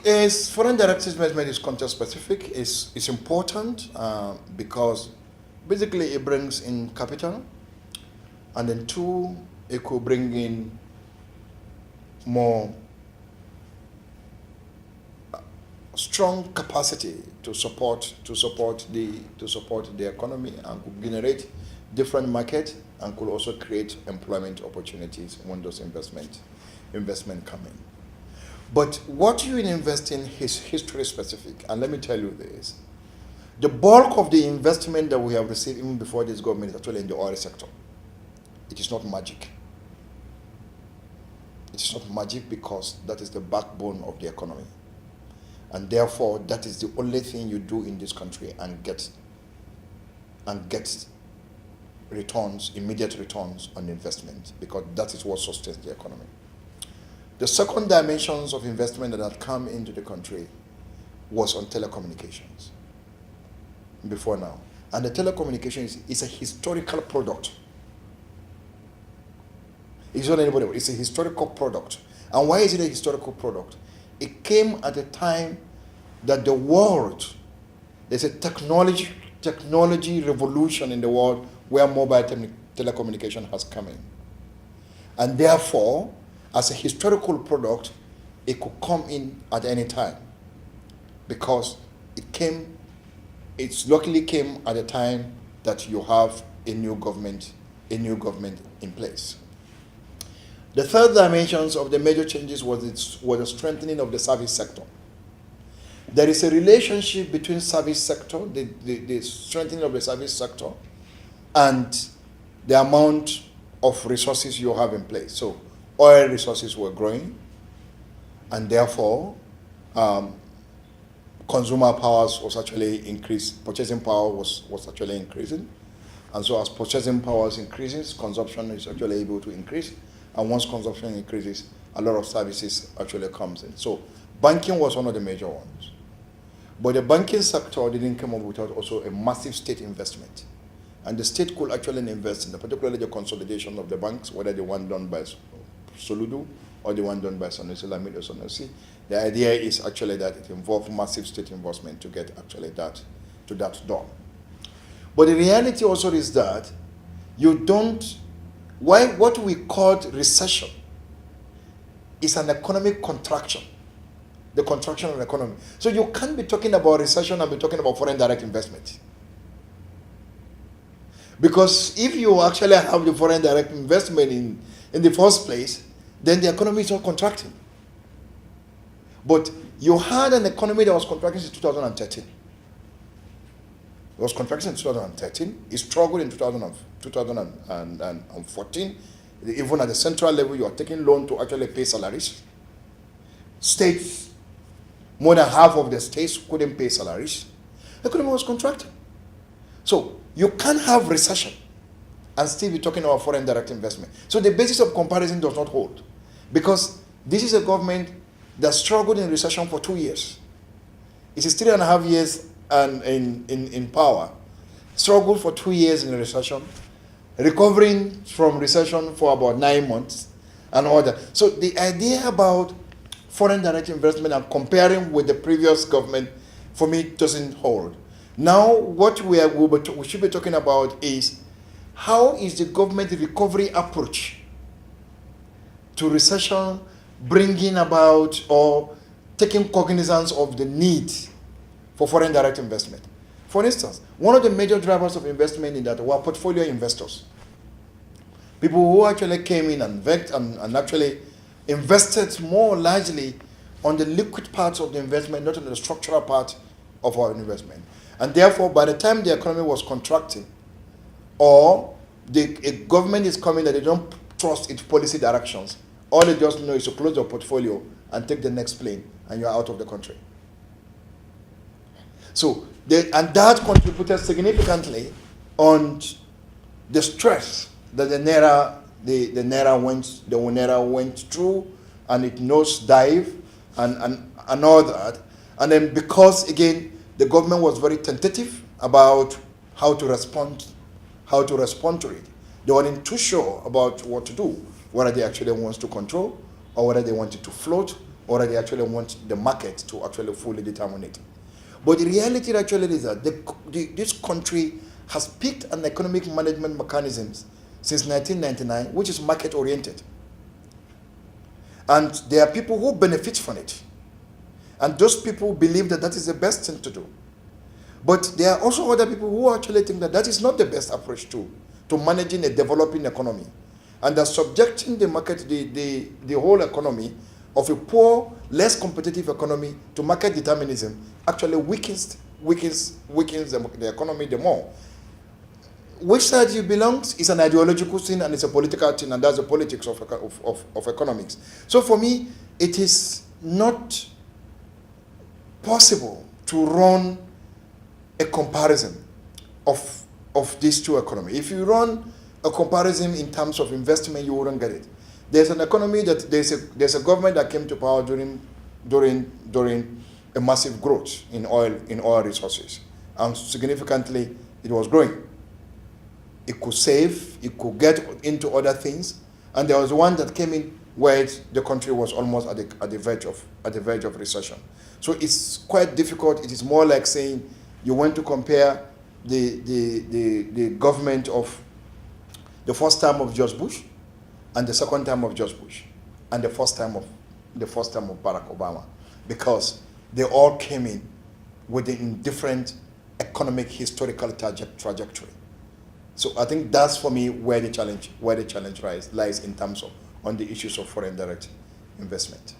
Is foreign direct investment is context specific. It's important because basically it brings in capital, and then two, it could bring in more strong capacity to support the economy, and could generate different market, and could also create employment opportunities when those investment come in. But what you invest in is history specific, and let me tell you this: the bulk of the investment that we have received even before this government is actually in the oil sector. It is not magic. It is not magic because that is the backbone of the economy. And therefore, that is the only thing you do in this country and get returns, immediate returns on investment, because that is what sustains the economy. The second dimensions of investment that had come into the country was on telecommunications before now. And the telecommunications is a historical product. It's not anybody, it's a historical product. And why is it a historical product? It came at a time that the world, there's a technology revolution in the world where mobile telecommunication has come in. And therefore, as a historical product, it could come in at any time because it luckily came at a time that you have a new government in place. The third dimensions of the major changes was the strengthening of the service sector. There is a relationship between service sector, the strengthening of the service sector, and the amount of resources you have in place. So oil resources were growing, and therefore consumer powers was actually increased. Purchasing power was actually increasing. And so as purchasing powers increases, consumption is actually able to increase. And once consumption increases, a lot of services actually comes in. So banking was one of the major ones. But the banking sector didn't come up without also a massive state investment. And the state could actually invest in particularly the consolidation of the banks, whether the one done by Soludo or the one done by Sanusi Lamido Sanusi. The idea is actually that it involves massive state investment to get actually that done. But the reality also is that what we called recession is an economic contraction, the contraction of the economy. So you can't be talking about recession and be talking about foreign direct investment. Because if you actually have the foreign direct investment in the first place, then the economy is not contracting. But you had an economy that was contracting since 2013. It was contracting in 2013. It struggled in 2014. Even at the central level, you are taking loan to actually pay salaries. States, more than half of the states couldn't pay salaries. The economy was contracting. So you can't have recession and still be talking about foreign direct investment. So the basis of comparison does not hold, because this is a government that struggled in recession for 2 years. It is 3.5 years and in power, struggled for 2 years in recession, recovering from recession for about 9 months, and all that. So the idea about foreign direct investment and comparing with the previous government, for me, doesn't hold. Now, what we should be talking about is how is the government recovery approach to recession bringing about or taking cognizance of the need for foreign direct investment. For instance, one of the major drivers of investment in that were portfolio investors. People who actually came in and actually invested more largely on the liquid parts of the investment, not on the structural part of our investment. And therefore, by the time the economy was contracting, or a government is coming that they don't trust its policy directions, all they just know is to close your portfolio and take the next plane, and you're out of the country. So, and that contributed significantly on the stress that the Naira went through, and it nosedive and all that. And then because, again, the government was very tentative about how to respond to it. They weren't too sure about what to do, whether they actually want to control, or whether they wanted to float, or they actually want the market to actually fully determine it. But the reality actually is that this country has picked an economic management mechanisms since 1999, which is market-oriented. And there are people who benefit from it. And those people believe that that is the best thing to do. But there are also other people who actually think that that is not the best approach to managing a developing economy. And that subjecting the market, the whole economy of a poor, less competitive economy to market determinism actually weakens the economy the more. Which side you belong is an ideological thing and it's a political thing, and that's the politics of economics. So for me, it is not possible to run a comparison of these two economies. If you run a comparison in terms of investment, you wouldn't get it. There's an economy that there's a government that came to power during a massive growth in oil resources, and significantly it was growing. It could save, it could get into other things, and there was one that came in where the country was almost at the verge of recession. So it's quite difficult. It is more like saying you want to compare the government of the first term of George Bush and the second term of George Bush and the first term of Barack Obama, because they all came in within different economic historical trajectory. So I think that's for me where the challenge lies in terms of on the issues of foreign direct investment.